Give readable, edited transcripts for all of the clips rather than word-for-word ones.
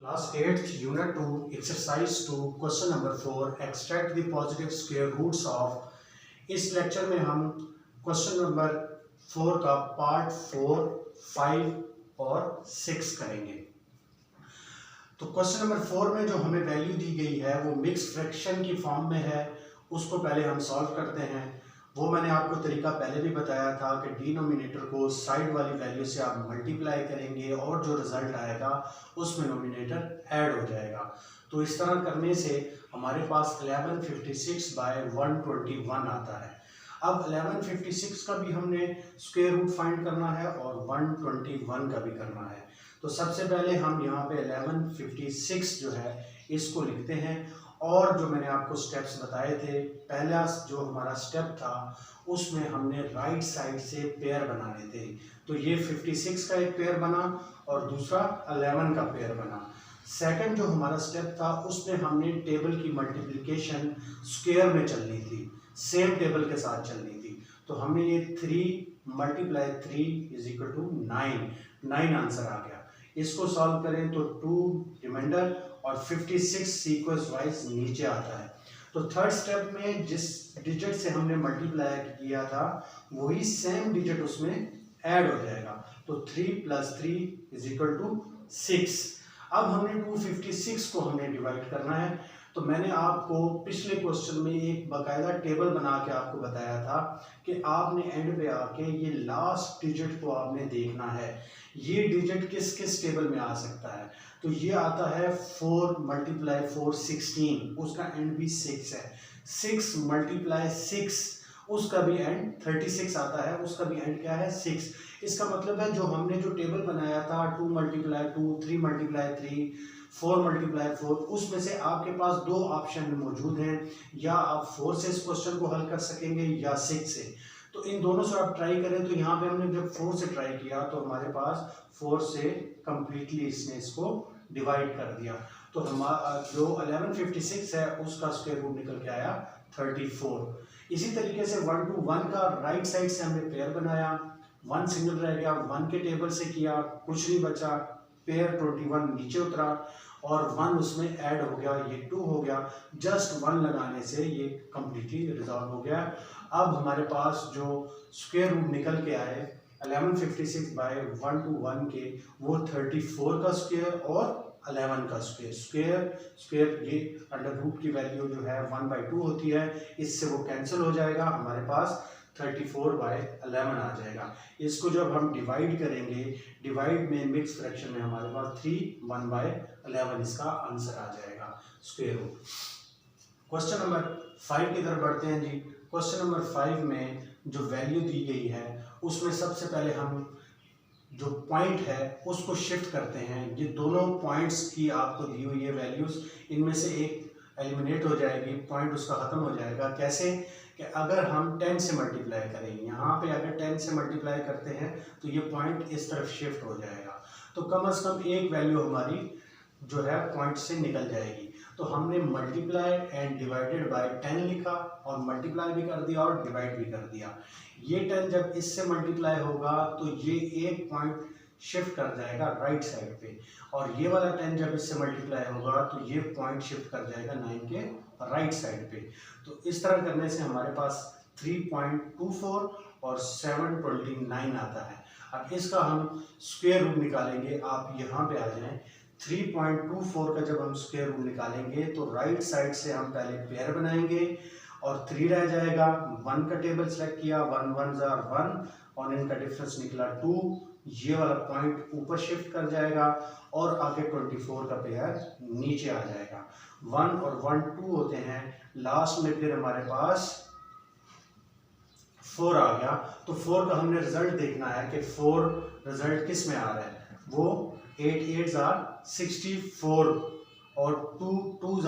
Class 8th Unit 2 Exercise 2 Question number 4 Extract the positive square roots of। इस lecture में हम question number 4 का part 4, 5 और 6 करेंगे। तो क्वेश्चन नंबर 4 में जो हमें वैल्यू दी गई है वो मिक्स फ्रैक्शन की फॉर्म में है। उसको पहले हम सॉल्व करते हैं। वो मैंने आपको तरीका पहले भी बताया था कि डिनोमिनेटर को साइड वाली वैल्यू से आप मल्टीप्लाई करेंगे और जो रिजल्ट आएगा उसमें नोमिनेटर ऐड हो जाएगा। तो इस तरह करने से हमारे पास 1156/121 आता है। अब 1156 का भी हमने स्क्वायर रूट फाइंड करना है और 121 का भी करना है। तो सबसे पहले हम यहाँ पे 1156 जो है इसको लिखते हैं और जो मैंने आपको स्टेप्स बताए थे, पहला जो हमारा स्टेप था उसमें हमने राइट साइड से पेयर बनाने थे। तो ये 56 का एक पेयर बना और दूसरा 11 का पेयर बना। सेकंड जो हमारा स्टेप था उसमें हमने टेबल की मल्टीप्लिकेशन स्क्वायर में चलनी थी, सेम टेबल के साथ चलनी थी। तो हमने ये 3 × 3 = 9 आंसर आ गया। इसको सॉल्व करें तो 2 रिमाइंडर और 56 सीक्वेंस वाइज नीचे आता है। तो थर्ड स्टेप में जिस डिजिट से हमने मल्टीप्लाई किया था वही सेम डिजिट उसमें ऐड हो जाएगा। तो 3 + 3 = 6। अब हमने 256 को हमने डिवाइड करना है। तो मैंने आपको पिछले क्वेश्चन में एक बाकायदा टेबल बना के आपको बताया था कि आपने एंड पे आके ये लास्ट डिजिट को आपने देखना है, ये डिजिट किस किस टेबल में आ सकता है। तो ये आता है 4 × 4 16, उसका एंड भी 6 है। 6 × 6 उसका भी एंड 36 आता है, उसका भी एंड क्या है 6। इसका मतलब है जो हमने जो टेबल बनाया था 2 × 2, 3 × 3, 4 × 4, उसमें से आपके पास दो ऑप्शन मौजूद हैं, या आप 4 से इस क्वेश्चन को हल कर सकेंगे या 6 से। तो इन दोनों से आप ट्राई करें। तो यहाँ पे हमने जब 4 से ट्राई किया तो हमारे पास 4 से कंप्लीटली इसने इसको डिवाइड कर दिया। तो हमारा जो 1156 है उसका स्क्वायर रूट निकल के आया 34। इसी तरीके से 1 to 1 का राइट साइड से हमने पेयर बनाया, 1 सिंगल रह गया, 1 के टेबल से किया, कुछ नहीं बचा, पेयर 21 नीचे उतरा और 1 उसमें ऐड हो गया, ये 2 हो गया। जस्ट 1 लगाने से ये कंप्लीटली रिजॉल्व हो गया। अब हमारे पास जो स्क्वायर रूट निकल के आए 1156/121 के, वो 34 का स्क्वायर और 11 का स्क्वायर ये अंडर रूट की वैल्यू जो है 1/2 होती है, इससे वो कैंसिल हो जाएगा, हमारे पास 34/11 आ जाएगा। इसको जब हम डिवाइड करेंगे, डिवाइड में मिक्स फ्रैक्शन में हमारे पास 3 1/11 इसका आंसर आ जाएगा स्क्वायर रूट। क्वेश्चन नंबर 5 की तरफ बढ़ते हैं जी। क्वेश्चन नंबर 5 में जो वैल्यू दी गई है उसमें सबसे पहले हम जो पॉइंट है उसको शिफ्ट करते हैं। ये दोनों पॉइंट्स की आपको दी हुई है वैल्यूज, इनमें से एक एलिमिनेट हो जाएगी, पॉइंट उसका खत्म हो जाएगा। कैसे कि अगर हम 10 से मल्टीप्लाई करें, यहाँ पे अगर 10 से मल्टीप्लाई करते हैं तो ये पॉइंट इस तरफ शिफ्ट हो जाएगा। तो कम से कम एक वैल्यू हमारी जो है पॉइंट से निकल जाएगी। तो हमने मल्टीप्लाई एंड डिवाइडेड बाय 10 लिखा और मल्टीप्लाई भी कर दिया और डिवाइड भी कर दिया। ये 10 जब इससे मल्टीप्लाई होगा तो ये एक पॉइंट शिफ्ट कर जाएगा राइट साइड पे, और ये वाला 10 जब इससे मल्टीप्लाई होगा तो ये पॉइंट शिफ्ट कर जाएगा 9 के राइट साइड पे। तो इस तरह करने से हमारे पास 3.24 और 729 आता है। अब इसका हम स्क्वायर रूट निकालेंगे। आप यहाँ पे आ जाएं। 3.24 का जब हम स्क्वायर रूट निकालेंगे तो राइट साइड से हम पहले पेयर बनाएंगे और 3 रह जाएगा। 1 का टेबल सेलेक्ट किया, 1 1 * 1 और इनका डिफरेंस निकला 2। ये वाला पॉइंट ऊपर शिफ्ट कर जाएगा और आगे 24 का पेयर नीचे आ जाएगा। 1 और 1 2 होते हैं, लास्ट में फिर हमारे पास 4 आ गया। तो 4 का हमने रिजल्ट देखना है कि 4 रिजल्ट किस में आ रहा है। वो 8 8 = 64 और 2 2 =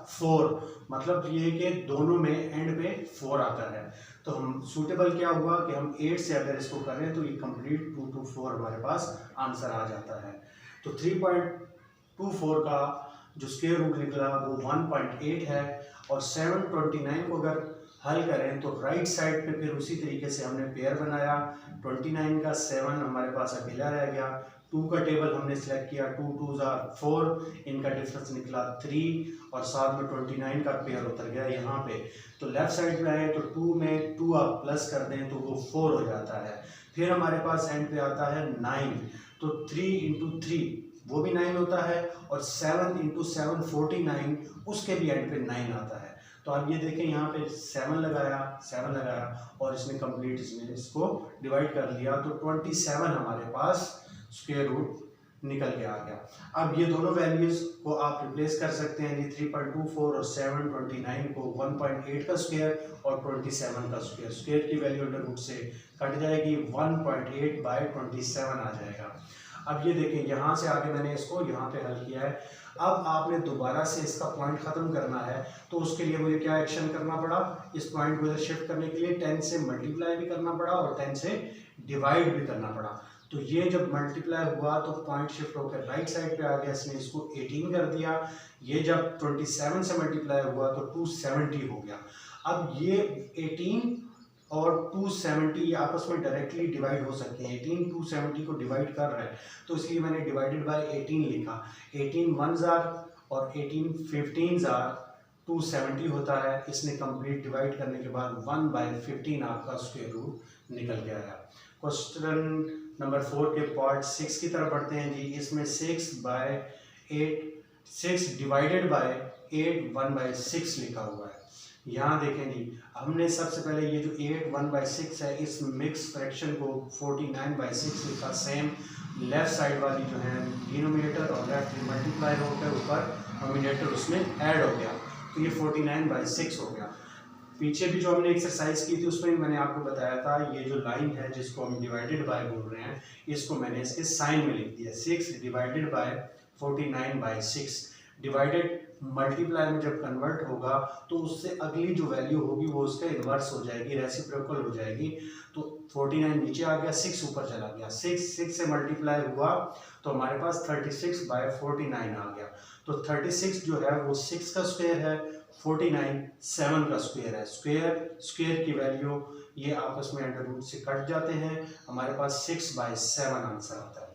4, मतलब ये कि दोनों में एंड पे 4 आता है। तो हम सूटेबल क्या हुआ कि हम 8 से अगर इसको करें तो ये कंप्लीट 2 to 4 हमारे पास आंसर आ जाता है। तो 3.24 का जो स्क्वायर रूट निकला वो 1.8 है और 729 को अगर हल करें तो राइट साइड पे फिर उसी तरीके से हमने पेयर बनाया। 29 का 7 हमारे पास अकेला रह गया, 2 का टेबल हमने सेलेक्ट किया, 2 2 ज़ार 4, इनका डिफरेंस निकला 3 और साथ में 29 का पेयर उतर गया यहाँ पे। तो लेफ्ट साइड पे आए तो 2 में 2 आप प्लस कर दें तो वो 4 हो जाता है। फिर हमारे पास एंड पे आता है 9, तो 3 इंटू 3 वो भी 9 होता है और 7 इंटू 7 49, उसके भी एंड पे 9 आता है। तो आप ये देखें यहाँ पे 7 लगाया और इसने कंप्लीट इसको डिवाइड कर लिया, तो 27 हमारे पास स्क्वायर रूट निकल के आ गया। अब ये दोनों वैल्यूज को आप रिप्लेस कर सकते हैं जी, 3.24 और 7, 29 को 1.8 का स्क्वायर और 27 का स्क्वायर, स्क्वायर की वैल्यू अंडर रूट से कट जाएगी, 1.8 बाय 27 आ जाएगा। अब ये देखें यहाँ से आगे मैंने इसको यहाँ पे हल किया है। अब आपने दोबारा से इसका पॉइंट ख़त्म करना है, तो उसके लिए मुझे क्या एक्शन करना पड़ा, इस पॉइंट को इधर शिफ्ट करने के लिए 10 से मल्टीप्लाई भी करना पड़ा और 10 से डिवाइड भी करना पड़ा। तो ये जब मल्टीप्लाई हुआ तो पॉइंट शिफ्ट होकर राइट साइड पे आ गया, इसने इसको 18 कर दिया। ये जब 27 से मल्टीप्लाई हुआ तो 270 हो गया। अब ये 18 और 270 आपस में डायरेक्टली डिवाइड हो सकते हैं, 18 270 को डिवाइड कर रहा है, तो इसलिए मैंने डिवाइडेड बाय 18 लिखा। 18 1 ज़ार और 18 15 ज़ार 270 होता है। इसने कंप्लीट डिवाइड करने के बाद 1/15 आपका स्क्वायर रूट निकल के आया। क्वेश्चन नंबर 4 के पार्ट 6 की तरफ बढ़ते हैं जी। इसमें 6 डिवाइडेड बाय 8 1/6 लिखा हुआ है। यहाँ देखें जी, हमने सबसे पहले ये जो 8 1/6 है, इस मिक्स फ्रैक्शन को 49/6 लिखा। सेम लेफ्ट साइड वाली जो है डिनोमिनेटर और लेफ्ट मल्टीप्लाई होकर ऊपर नोमिनेटर उसमें ऐड हो गया, तो ये 49/6 हो गया। पीछे भी जो हमने एक्सरसाइज की थी उसमें मैंने आपको बताया था, ये जो लाइन है जिसको हम डिवाइडेड बाय बोल रहे हैं, इसको मैंने इसके साइन में लिख दिया। 6 डिवाइडेड बाय 49/6 डिवाइडेड मल्टीप्लाई में जब कन्वर्ट होगा तो उससे अगली जो वैल्यू होगी वो उसका इन्वर्स हो जाएगी, रेसिप्रोकल हो जाएगी। तो 49 नीचे आ गया, 6 ऊपर चला गया, 6 से मल्टीप्लाई हुआ तो हमारे पास 36/49 आ गया। तो 36 जो है वो 6 का स्क्वायर है, 49 7 का स्क्वायर है। स्क्वायर की वैल्यू ये आपस में अंडर रूट से कट जाते हैं, हमारे पास 6/7 आंसर आता है।